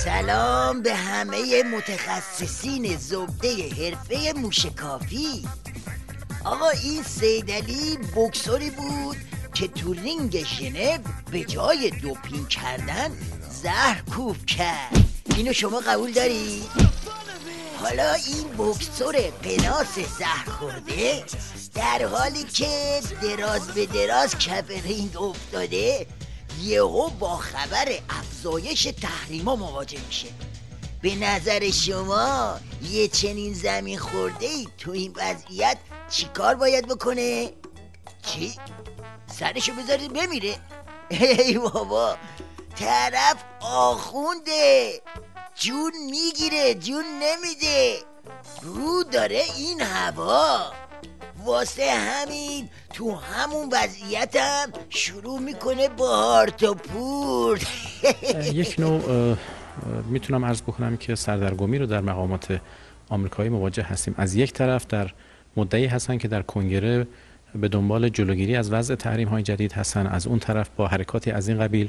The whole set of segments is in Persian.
سلام به همه متخصصین زبده حرفه موشکافی. آقا این سیدعلی بوکسوری بود که تو رینگ ژنو به جای دوپینگ کردن زهر کوب کرد. اینو شما قبول داری؟ حالا این بوکسور قناس زهر خورده در حالی که دراز به دراز کف رینگ افتاده یهو با خبر افزایش تحریما مواجه میشه. به نظر شما یه چنین زمین خورده ای تو این وضعیت چی کار باید بکنه؟ چی؟ سرشو بذاره بمیره؟ ای بابا، طرف آخونده، جون میگیره جون نمیده، رو داره این هوا. واسه همین تو همون وضعیت هم شروع میکنه با هارت و پورت. یک نوع میتونم عرض بکنم که سردرگمی رو در مقامات آمریکایی مواجه هستیم. از یک طرف در مدعی هستن که در کنگره به دنبال جلوگیری از وضع تحریم های جدید هستن، از اون طرف با حرکاتی از این قبیل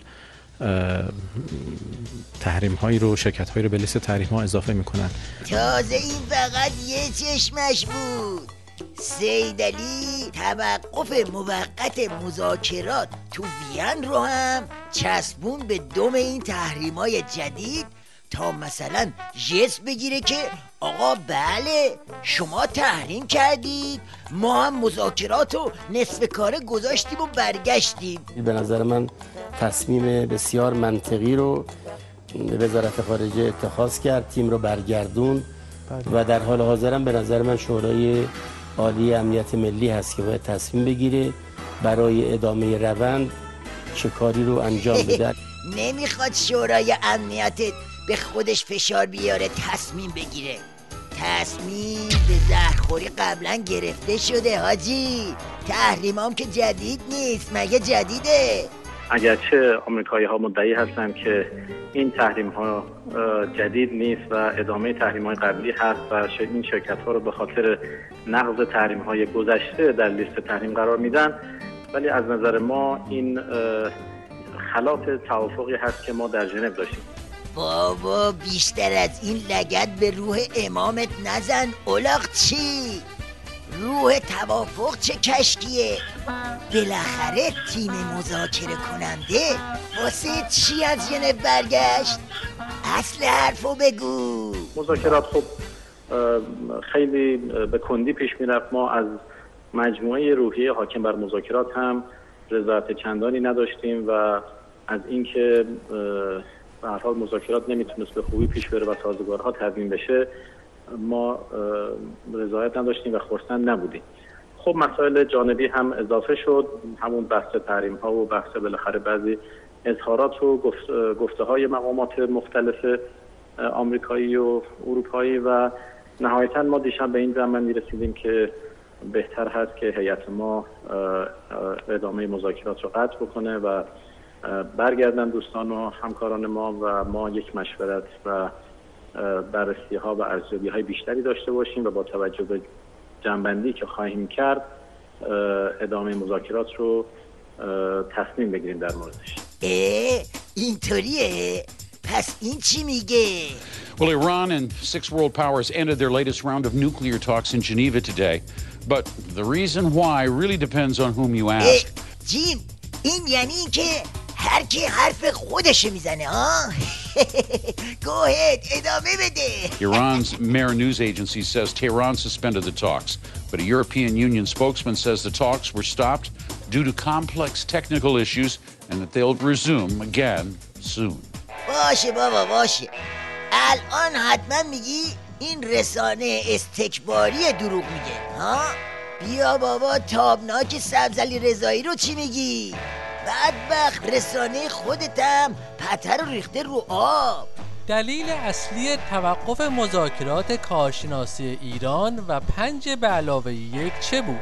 تحریم هایی رو، شرکت هایی رو به لیست تحریم ها اضافه میکنن. تازه این فقط یه چشمش بود. سیدعلی توقف موقت مذاکرات تو وین رو هم چسبون به دم این تحریمای جدید تا مثلا جس بگیره که آقا بله شما تحریم کردید، ما هم مذاکرات رو نصف کاره گذاشتیم و برگشتیم. به نظر من تصمیم بسیار منطقی رو وزارت خارجه اتخاذ کرد، تیم رو برگردون و در حال حاضرم به نظر من شورای عالی امنیت ملی هست که باید تصمیم بگیره برای ادامه روند چه کاری رو انجام بده. نمیخواد شورای امنیت به خودش فشار بیاره تصمیم بگیره. تصمیم به زهرخوری قبلا گرفته شده حاجی. تحریمام که جدید نیست، مگه جدیده؟ اگرچه آمریکایی ها مدعی هستند که این تحریم ها جدید نیست و ادامه تحریم های قبلی هست و این شرکت ها رو به خاطر نقض تحریم های گذشته در لیست تحریم قرار میدن، ولی از نظر ما این خلاف توافقی هست که ما در ژنو داشتیم. بابا بیشتر از این لگد به روح امامت نزن اولاغ. چی؟ روح توافق چه کشکیه؟ بالاخره تیم مذاکره کننده واسه چی از ژنو برگشت؟ اصل حرفو بگو. مذاکرات خب خیلی به کندی پیش میرفت. ما از مجموعه روحیه حاکم بر مذاکرات هم رضایت چندانی نداشتیم و از اینکه به هر حال مذاکرات نمیتونست به خوبی پیش بره و سازگارها تضمین بشه ما رضایت نداشتیم و خرسند نبودیم. خب مسائل جانبی هم اضافه شد، همون بحث تحریم ها و بحث بالاخره بعضی اظهارات و گفته های مقامات مختلف آمریکایی و اروپایی و نهایتا ما دیشب به این زمان رسیدیم که بهتر هست که هیئت ما ادامه مذاکرات رو قطع بکنه و برگردن دوستان و همکاران ما و ما یک مشورت و بررسی ها و ارزیابی های بیشتری داشته باشیم و با توجه به جنبندی که خواهیم کرد ادامه مذاکرات رو تصمیم بگیریم در موردش. اینطوریه؟ پس این چی میگه؟ Well, Iran and 6 world powers ended their latest round of nuclear talks in Geneva today. But the reason why really depends on whom you ask. جیم، این یعنی این که هر کی حرف خودش میزنه ها؟ Go ahead, ادامه بده. Iran's Mehr news agency says Tehran suspended the talks, but a European Union spokesman says the talks were stopped due to complex technical issues and that they'll resume again soon. باشه بابا باشه. الان حتما میگی این رسانه استکباری دروغ میگه ها؟ بیا بابا تابناک سبزعلی رضایی رو چی میگی؟ بدبخت رسانه خودتم پتر رو ریخته رو آب. دلیل اصلی توقف مذاکرات کارشناسی ایران و 5 به علاوه 1 چه بود؟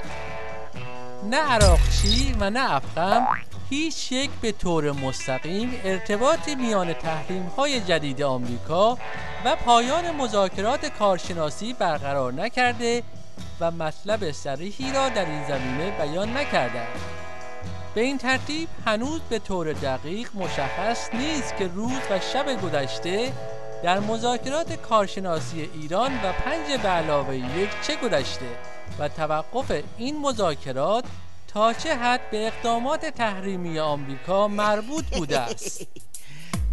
نه عراقچی و نه افغان هیچ یک به طور مستقیم ارتباطی میان تحریم‌های جدید آمریکا و پایان مذاکرات کارشناسی برقرار نکرده و مطلب صریحی را در این زمینه بیان نکردند. به این ترتیب هنوز به طور دقیق مشخص نیست که روز و شب گذشته در مذاکرات کارشناسی ایران و 5+1 چه گذشته و توقف این مذاکرات تا چه حد به اقدامات تحریمی آمریکا مربوط بوده است؟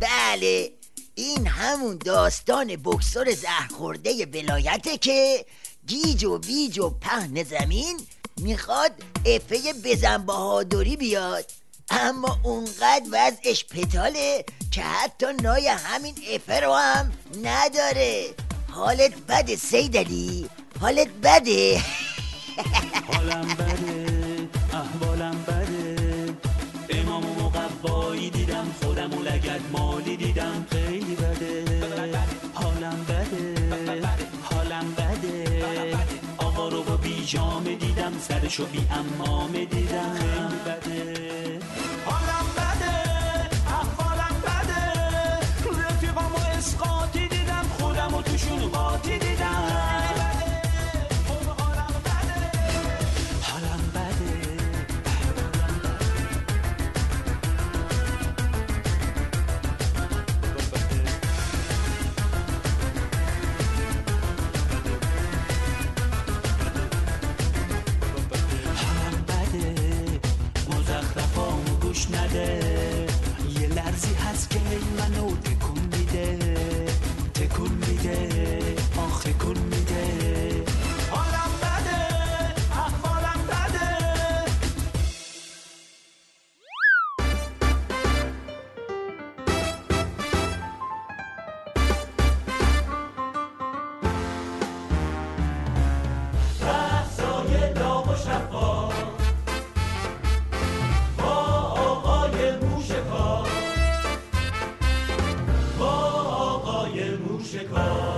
بله، این همون داستان بکسور زهرخورده ولایته که گیج و بیج و پهن زمین میخواد افه بزن بهادری بیاد، اما اونقدر وضعش پتاله که حتی نای همین افه رو هم نداره. حالت بده سیدعلی، حالت بده. حالم بده، احوالم بده، امام و مقبایی دیدم، خودم و لگد مالی دیدم، خیلی بده. حالم بده، حالم بده، آقا رو با بیجامه دیدم، سرشو بی امامه دیدم، خیلی بده. حالم بده، احوالم بده، رفیقام و اسقاطی دیدم، خودم و توشون قاطی دیدم. نده یه لرزی هست که منو تکون میده، تکون میده، آخ تکون میده. حالم بده، احوالم بده. بحثای داغ و شفاف با آقای موشکار.